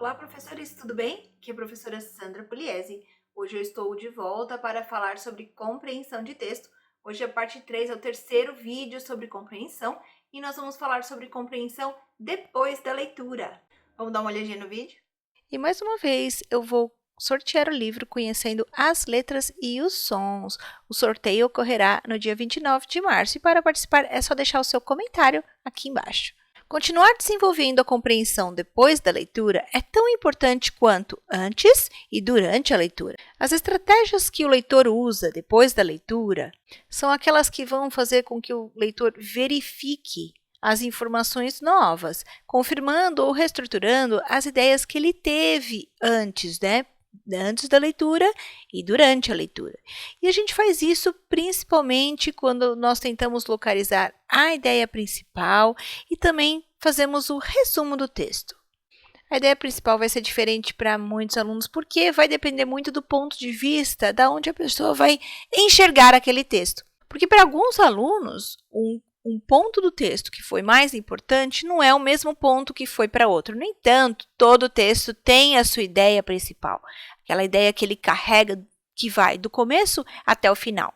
Olá, professores, tudo bem? Aqui é a professora Sandra Pugliese. Hoje eu estou de volta para falar sobre compreensão de texto. Hoje a parte 3 é o terceiro vídeo sobre compreensão e nós vamos falar sobre compreensão depois da leitura. Vamos dar uma olhadinha no vídeo? E mais uma vez eu vou sortear o livro Conhecendo as Letras e os Sons. O sorteio ocorrerá no dia 29 de março e para participar é só deixar o seu comentário aqui embaixo. Continuar desenvolvendo a compreensão depois da leitura é tão importante quanto antes e durante a leitura. As estratégias que o leitor usa depois da leitura são aquelas que vão fazer com que o leitor verifique as informações novas, confirmando ou reestruturando as ideias que ele teve antes, antes da leitura e durante a leitura. E a gente faz isso principalmente quando nós tentamos localizar a ideia principal e também fazemos o resumo do texto. A ideia principal vai ser diferente para muitos alunos porque vai depender muito do ponto de vista da onde a pessoa vai enxergar aquele texto. Porque para alguns alunos, um ponto do texto que foi mais importante não é o mesmo ponto que foi para outro. No entanto, todo texto tem a sua ideia principal, aquela ideia que ele carrega, que vai do começo até o final.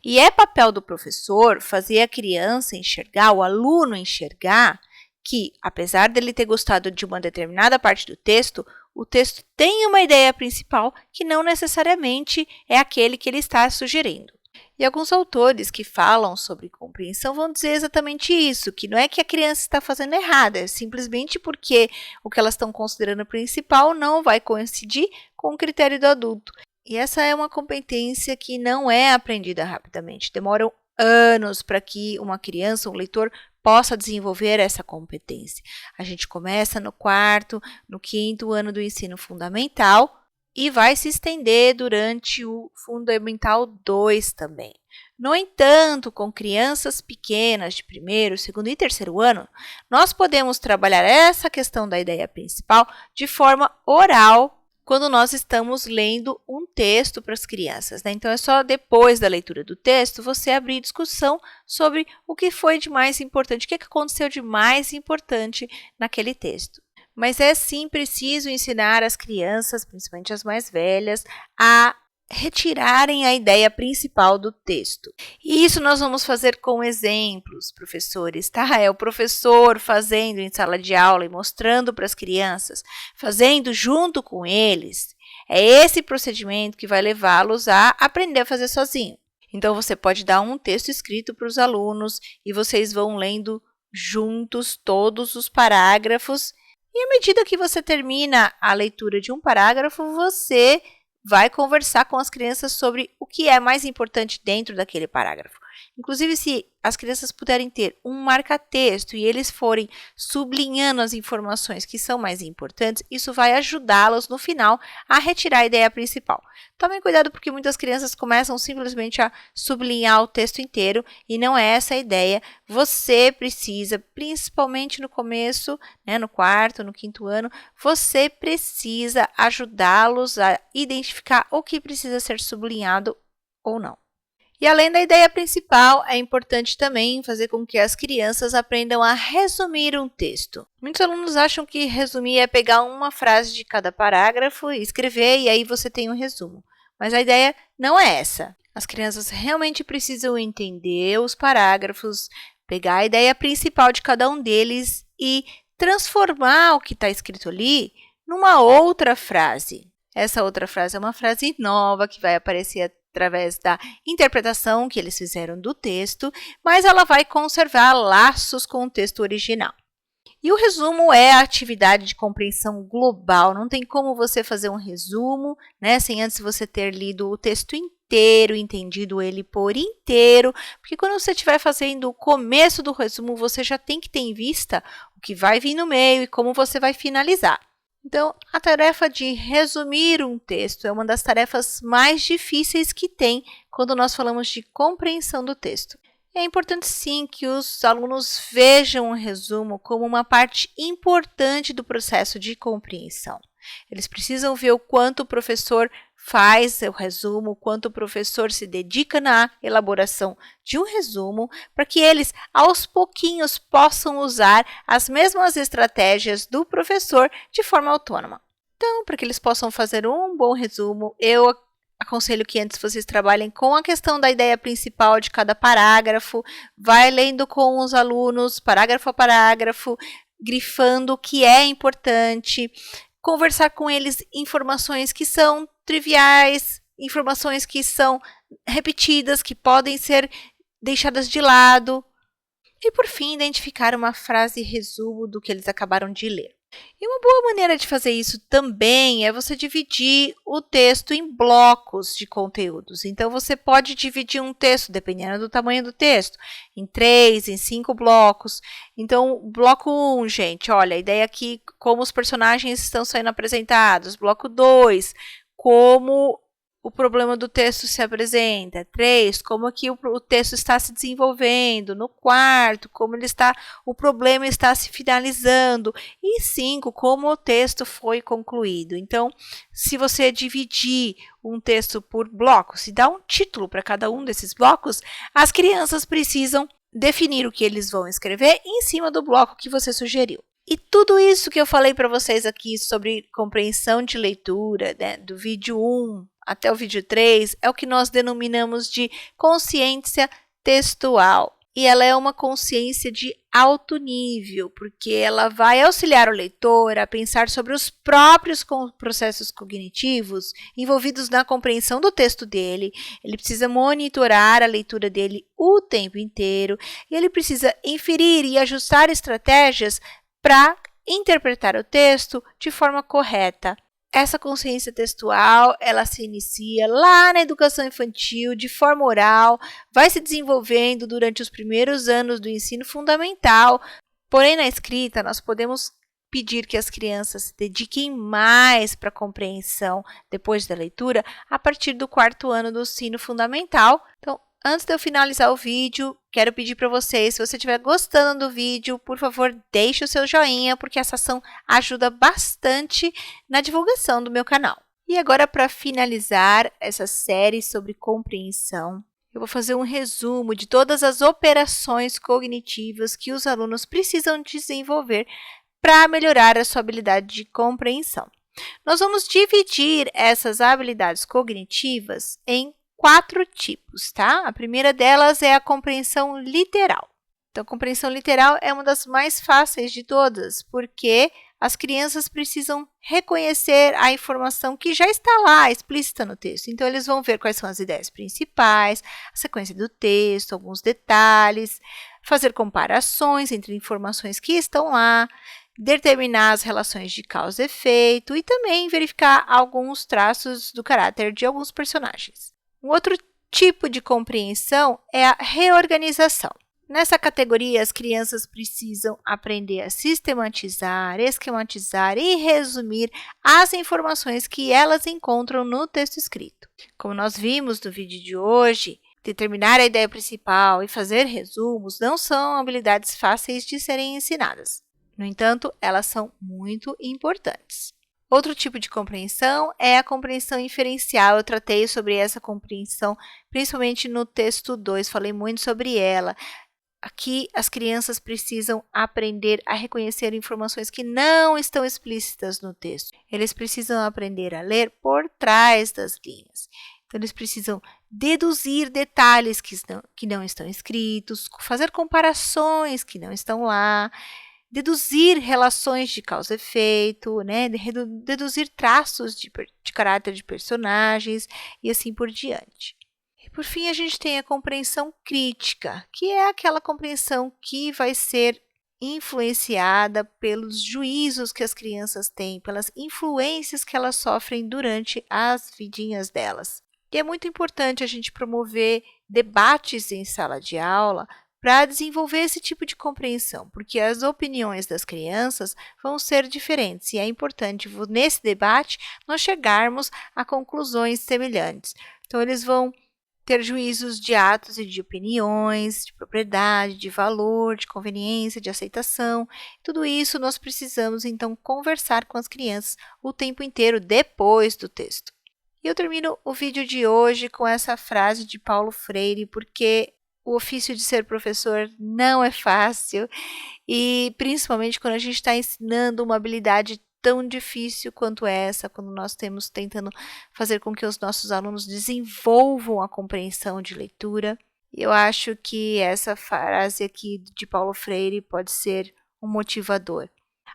E é papel do professor fazer a criança enxergar, o aluno enxergar, que, apesar dele ter gostado de uma determinada parte do texto, o texto tem uma ideia principal que não necessariamente é aquele que ele está sugerindo. E alguns autores que falam sobre compreensão vão dizer exatamente isso, que não é que a criança está fazendo errado, é simplesmente porque o que elas estão considerando principal não vai coincidir com o critério do adulto. E essa é uma competência que não é aprendida rapidamente, demoram anos para que uma criança, um leitor, possa desenvolver essa competência. A gente começa no quarto, no quinto ano do ensino fundamental, e vai se estender durante o Fundamental 2 também. No entanto, com crianças pequenas de primeiro, segundo e terceiro ano, nós podemos trabalhar essa questão da ideia principal de forma oral quando nós estamos lendo um texto para as crianças. Então, é só depois da leitura do texto você abrir discussão sobre o que foi de mais importante, o que aconteceu de mais importante naquele texto. Mas é sim preciso ensinar as crianças, principalmente as mais velhas, a retirarem a ideia principal do texto. E isso nós vamos fazer com exemplos, professores, tá? É o professor fazendo em sala de aula e mostrando para as crianças, fazendo junto com eles. É esse procedimento que vai levá-los a aprender a fazer sozinho. Então, você pode dar um texto escrito para os alunos e vocês vão lendo juntos todos os parágrafos. E à medida que você termina a leitura de um parágrafo, você vai conversar com as crianças sobre o que é mais importante dentro daquele parágrafo. Inclusive, se as crianças puderem ter um marca-texto e eles forem sublinhando as informações que são mais importantes, isso vai ajudá-los no final a retirar a ideia principal. Tomem cuidado porque muitas crianças começam simplesmente a sublinhar o texto inteiro e não é essa a ideia. Você precisa, principalmente no começo, no quarto, no quinto ano, você precisa ajudá-los a identificar o que precisa ser sublinhado ou não. E além da ideia principal, é importante também fazer com que as crianças aprendam a resumir um texto. Muitos alunos acham que resumir é pegar uma frase de cada parágrafo e escrever e aí você tem um resumo. Mas a ideia não é essa. As crianças realmente precisam entender os parágrafos, pegar a ideia principal de cada um deles e transformar o que está escrito ali numa outra frase. Essa outra frase é uma frase nova que vai aparecer através da interpretação que eles fizeram do texto, mas ela vai conservar laços com o texto original. E o resumo é a atividade de compreensão global. Não tem como você fazer um resumo, sem antes você ter lido o texto inteiro, entendido ele por inteiro, porque quando você estiver fazendo o começo do resumo, você já tem que ter em vista o que vai vir no meio e como você vai finalizar. Então, a tarefa de resumir um texto é uma das tarefas mais difíceis que tem quando nós falamos de compreensão do texto. É importante, sim, que os alunos vejam o resumo como uma parte importante do processo de compreensão. Eles precisam ver o quanto o professor faz o resumo, o quanto o professor se dedica na elaboração de um resumo, para que eles, aos pouquinhos, possam usar as mesmas estratégias do professor de forma autônoma. Então, para que eles possam fazer um bom resumo, eu aconselho que antes vocês trabalhem com a questão da ideia principal de cada parágrafo, vai lendo com os alunos, parágrafo a parágrafo, grifando o que é importante, conversar com eles informações que são triviais, informações que são repetidas, que podem ser deixadas de lado. E, por fim, identificar uma frase resumo do que eles acabaram de ler. E uma boa maneira de fazer isso também é você dividir o texto em blocos de conteúdos. Então, você pode dividir um texto, dependendo do tamanho do texto, em 3, em 5 blocos. Então, bloco 1, gente, olha, a ideia aqui, como os personagens estão sendo apresentados. Bloco 2, como o problema do texto se apresenta. 3, como que o texto está se desenvolvendo. No quarto, como o problema está se finalizando. E 5, como o texto foi concluído. Então, se você dividir um texto por blocos e dar um título para cada um desses blocos, as crianças precisam definir o que eles vão escrever em cima do bloco que você sugeriu. E tudo isso que eu falei para vocês aqui sobre compreensão de leitura, né, do vídeo 1 até o vídeo 3, é o que nós denominamos de consciência textual. E ela é uma consciência de alto nível, porque ela vai auxiliar o leitor a pensar sobre os próprios processos cognitivos envolvidos na compreensão do texto dele. Ele precisa monitorar a leitura dele o tempo inteiro e ele precisa inferir e ajustar estratégias para interpretar o texto de forma correta. Essa consciência textual, ela se inicia lá na educação infantil, de forma oral, vai se desenvolvendo durante os primeiros anos do ensino fundamental. Porém, na escrita, nós podemos pedir que as crianças se dediquem mais para a compreensão depois da leitura a partir do 4º ano do ensino fundamental. Então, antes de eu finalizar o vídeo, quero pedir para vocês, se você estiver gostando do vídeo, por favor, deixe o seu joinha, porque essa ação ajuda bastante na divulgação do meu canal. E agora, para finalizar essa série sobre compreensão, eu vou fazer um resumo de todas as operações cognitivas que os alunos precisam desenvolver para melhorar a sua habilidade de compreensão. Nós vamos dividir essas habilidades cognitivas em 4 tipos, tá? A primeira delas é a compreensão literal. Então, a compreensão literal é uma das mais fáceis de todas, porque as crianças precisam reconhecer a informação que já está lá, explícita no texto. Então, eles vão ver quais são as ideias principais, a sequência do texto, alguns detalhes, fazer comparações entre informações que estão lá, determinar as relações de causa e efeito e também verificar alguns traços do caráter de alguns personagens. Um outro tipo de compreensão é a reorganização. Nessa categoria, as crianças precisam aprender a sistematizar, esquematizar e resumir as informações que elas encontram no texto escrito. Como nós vimos no vídeo de hoje, determinar a ideia principal e fazer resumos não são habilidades fáceis de serem ensinadas. No entanto, elas são muito importantes. Outro tipo de compreensão é a compreensão inferencial. Eu tratei sobre essa compreensão, principalmente no texto 2, falei muito sobre ela. Aqui, as crianças precisam aprender a reconhecer informações que não estão explícitas no texto. Eles precisam aprender a ler por trás das linhas. Então, eles precisam deduzir detalhes que não estão escritos, fazer comparações que não estão lá, deduzir relações de causa e efeito, né? Deduzir traços de caráter de personagens e assim por diante. E por fim, a gente tem a compreensão crítica, que é aquela compreensão que vai ser influenciada pelos juízos que as crianças têm, pelas influências que elas sofrem durante as vidinhas delas. E é muito importante a gente promover debates em sala de aula para desenvolver esse tipo de compreensão, porque as opiniões das crianças vão ser diferentes e é importante, nesse debate, nós chegarmos a conclusões semelhantes. Então, eles vão ter juízos de atos e de opiniões, de propriedade, de valor, de conveniência, de aceitação. Tudo isso nós precisamos, então, conversar com as crianças o tempo inteiro depois do texto. E eu termino o vídeo de hoje com essa frase de Paulo Freire, porque o ofício de ser professor não é fácil e principalmente quando a gente está ensinando uma habilidade tão difícil quanto essa, quando nós temos tentando fazer com que os nossos alunos desenvolvam a compreensão de leitura. Eu acho que essa frase aqui de Paulo Freire pode ser um motivador.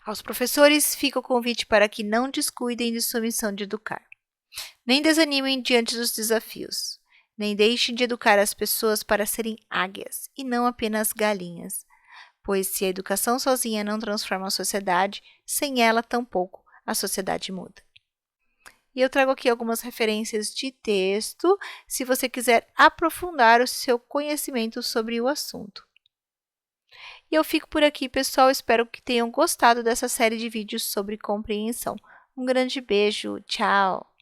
Aos professores fica o convite para que não descuidem de sua missão de educar. Nem desanimem diante dos desafios. Nem deixem de educar as pessoas para serem águias e não apenas galinhas. Pois se a educação sozinha não transforma a sociedade, sem ela tampouco a sociedade muda. E eu trago aqui algumas referências de texto, se você quiser aprofundar o seu conhecimento sobre o assunto. E eu fico por aqui, pessoal. Espero que tenham gostado dessa série de vídeos sobre compreensão. Um grande beijo. Tchau!